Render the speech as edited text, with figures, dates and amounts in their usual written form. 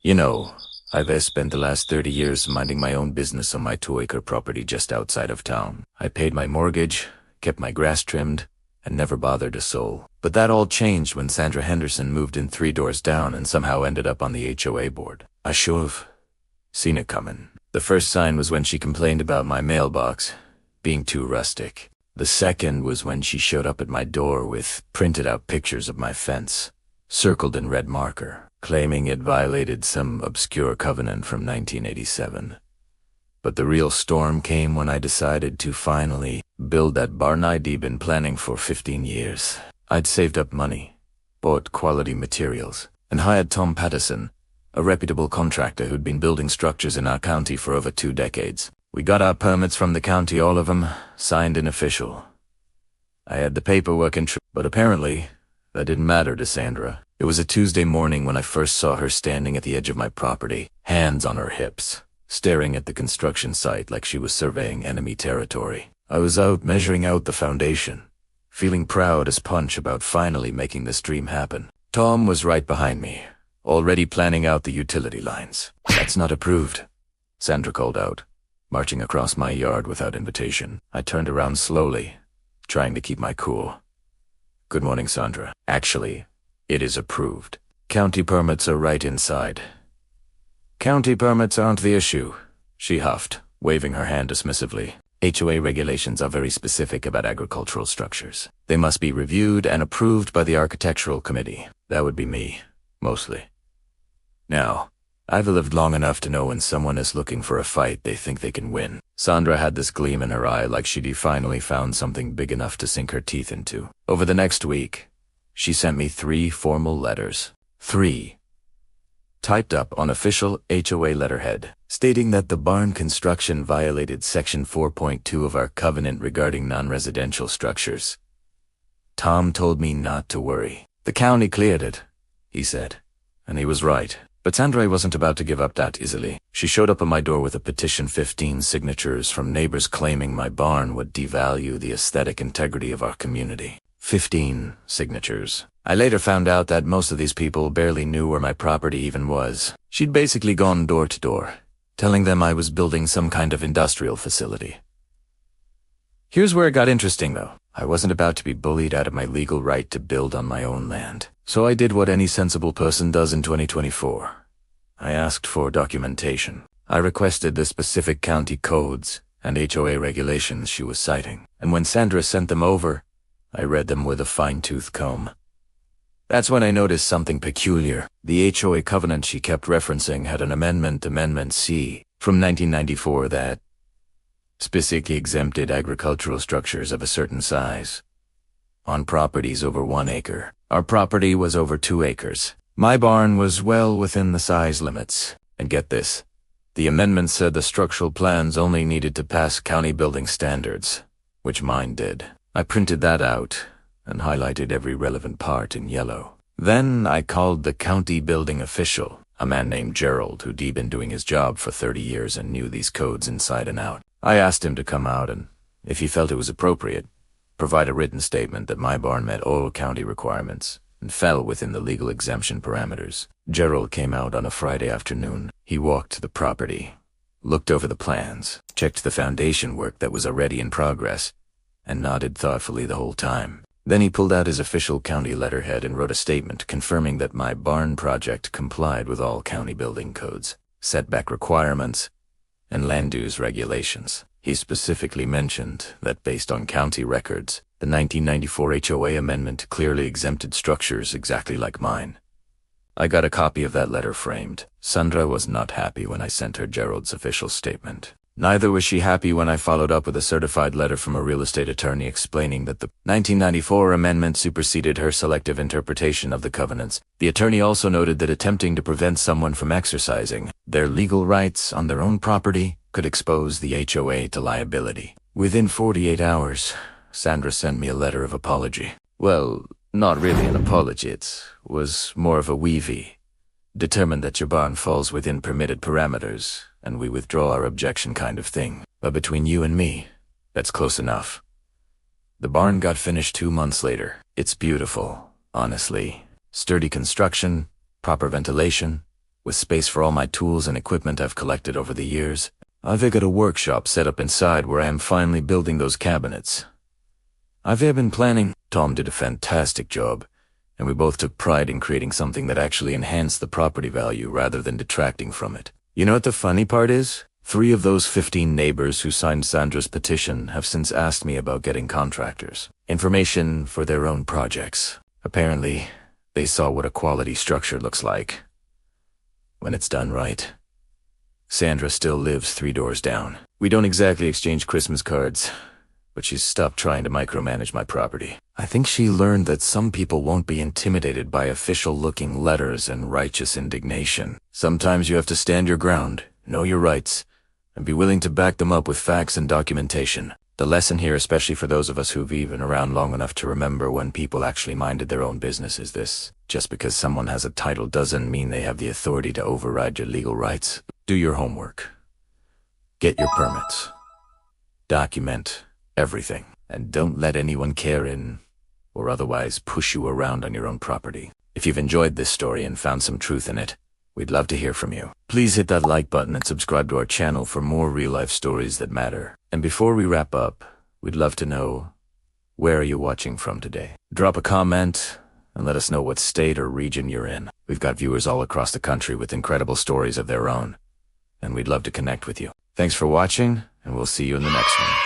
You know, I've spent the last 30 years minding my own business on my 2-acre property just outside of town. I paid my mortgage, kept my grass trimmed, and never bothered a soul. But that all changed when Sandra Henderson moved in 3 doors down and somehow ended up on the HOA board. I should've seen it coming. The first sign was when she complained about my mailbox being too rustic. The second was when she showed up at my door with printed out pictures of my fence, circled in red marker, claiming it violated some obscure covenant from 1987. But the real storm came when I decided to finally build that barn I'd been planning for 15 years. I'd saved up money, bought quality materials, and hired Tom Patterson, a reputable contractor who'd been building structures in our county for over 2 decades. We got our permits from the county, all of them, signed and official. I had the paperwork but apparently, that didn't matter to Sandra. It was a Tuesday morning when I first saw her standing at the edge of my property, hands on her hips, staring at the construction site like she was surveying enemy territory. I was out measuring out the foundation, feeling proud as punch about finally making this dream happen. Tom was right behind me, already planning out the utility lines. "That's not approved," Sandra called out, marching across my yard without invitation. I turned around slowly, trying to keep my cool. "Good morning, Sandra. Actually, it is approved. County permits are right inside." "County permits aren't the issue," she huffed, waving her hand dismissively. "HOA regulations are very specific about agricultural structures. They must be reviewed and approved by the architectural committee. That would be me, mostly. Now, I've lived long enough to know when someone is looking for a fight they think they can win." Sandra had this gleam in her eye like she'd finally found something big enough to sink her teeth into. Over the next week, she sent me 3 formal letters. 3. Typed up on official HOA letterhead, stating that the barn construction violated Section 4.2 of our covenant regarding non-residential structures. Tom told me not to worry. "The county cleared it," he said, and he was right. But Sandra wasn't about to give up that easily. She showed up at my door with a petition, 15 signatures from neighbors claiming my barn would devalue the aesthetic integrity of our community. 15 signatures. I later found out that most of these people barely knew where my property even was. She'd basically gone door to door, telling them I was building some kind of industrial facility. Here's where it got interesting, though. I wasn't about to be bullied out of my legal right to build on my own land. So I did what any sensible person does in 2024. I asked for documentation. I requested the specific county codes and HOA regulations she was citing, and when Sandra sent them over, I read them with a fine-tooth comb. That's when I noticed something peculiar. The HOA covenant she kept referencing had an Amendment C, from 1994 that specifically exempted agricultural structures of a certain size on properties over 1 acre. Our property was over 2 acres. My barn was well within the size limits. And get this, the amendment said the structural plans only needed to pass county building standards, which mine did. I printed that out and highlighted every relevant part in yellow. Then I called the county building official, a man named Gerald who'd been doing his job for 30 years and knew these codes inside and out. I asked him to come out and, if he felt it was appropriate, provide a written statement that my barn met all county requirements and fell within the legal exemption parameters. Gerald came out on a Friday afternoon. He walked to the property, looked over the plans, checked the foundation work that was already in progress, and nodded thoughtfully the whole time. Then he pulled out his official county letterhead and wrote a statement confirming that my barn project complied with all county building codes, setback requirements, and land use regulations. He specifically mentioned that based on county records, the 1994 HOA amendment clearly exempted structures exactly like mine. I got a copy of that letter framed. Sandra was not happy when I sent her Gerald's official statement. Neither was she happy when I followed up with a certified letter from a real estate attorney explaining that the 1994 amendment superseded her selective interpretation of the covenants. The attorney also noted that attempting to prevent someone from exercising their legal rights on their own property could expose the HOA to liability. Within 48 hours, Sandra sent me a letter of apology. Well, not really an apology, it was more of a weevy. Determined that your barn falls within permitted parameters, and we withdraw our objection kind of thing. But between you and me, that's close enough. The barn got finished 2 months later. It's beautiful, honestly. Sturdy construction, proper ventilation, with space for all my tools and equipment I've collected over the years. I've got a workshop set up inside where I am finally building those cabinets. I've been planning. Tom did a fantastic job, and we both took pride in creating something that actually enhanced the property value rather than detracting from it. You know what the funny part is? 3 of those 15 neighbors who signed Sandra's petition have since asked me about getting contractors. Information for their own projects. Apparently, they saw what a quality structure looks like when it's done right. Sandra still lives 3 doors down. We don't exactly exchange Christmas cards, but she's stopped trying to micromanage my property. I think she learned that some people won't be intimidated by official-looking letters and righteous indignation. Sometimes you have to stand your ground, know your rights, and be willing to back them up with facts and documentation. The lesson here, especially for those of us who've been around long enough to remember when people actually minded their own business, is this. Just because someone has a title doesn't mean they have the authority to override your legal rights. Do your homework. Get your permits. Document everything. And don't let anyone care in or otherwise push you around on your own property. If you've enjoyed this story and found some truth in it, we'd love to hear from you. Please hit that like button and subscribe to our channel for more real-life stories that matter. And before we wrap up, we'd love to know, where are you watching from today? Drop a comment and let us know what state or region you're in. We've got viewers all across the country with incredible stories of their own, and we'd love to connect with you. Thanks for watching, and we'll see you in the next one.